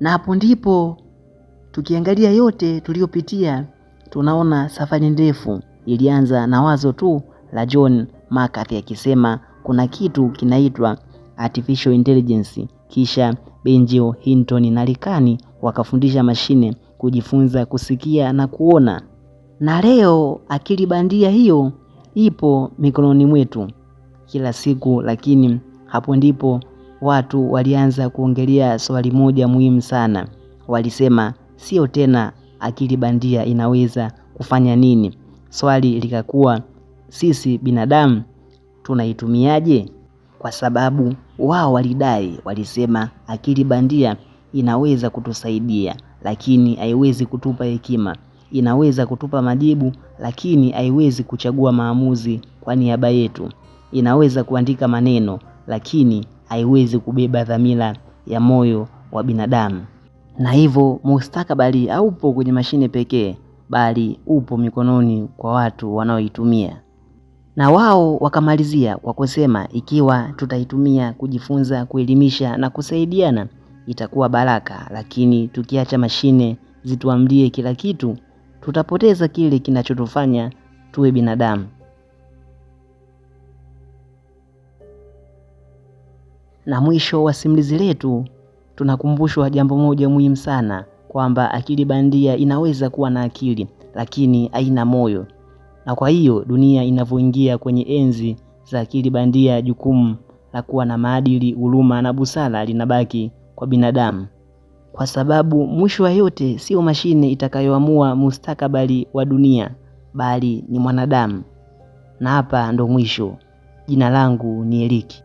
Na hapo ndipo tukiangalia yote tuliyopitia, tunaona safari ndefu ilianza na wazo tu la John McCarthy akisema kuna kitu kinaitwa artificial intelligence, kisha Benjo Hinton na Likani wakafundisha mashine kujifunza kusikia na kuona. Na leo akili bandia hiyo ipo mikononi mwetu kila siku, lakini hapo ndipo watu walianza kuongelea swali moja muhimu sana. Walisema sio tena akili bandia inaweza kufanya nini. Swali likakuwa sisi binadamu tunaitumiaje? Kwa sababu wao walisema akili bandia inaweza kutusaidia lakini haiwezi kutupa hekima. Inaweza kutupa majibu lakini haiwezi kuchagua maamuzi kwa niaba yetu. Inaweza kuandika maneno lakini haiwezi kubeba dhamira ya moyo wa binadamu. Na hivyo mustakabali haupo kwenye mashine pekee, bali upo mikononi kwa watu wanaoitumia. Na wao wakamalizia kwa kusema ikiwa tutaitumia kujifunza, kuelimisha na kusaidiana itakuwa baraka, lakini tukiacha mashine zituamlie kila kitu, tutapoteza kile kinachotufanya tuwe binadamu. Na mwisho wa simulizi letu tunakumbushwa jambo moja muhimu sana, kwamba akili bandia inaweza kuwa na akili lakini haina moyo. Na kwa hiyo dunia inavyoingia kwenye enzi za akili bandia, jukumu la kuwa na maadili, huruma na busara linabaki kwa binadamu. Kwa sababu mwisho wa yote sio mashine itakayoamua mustakabali wa dunia, bali ni mwanadamu. Na hapa ndo mwisho. Jina langu ni Eriki.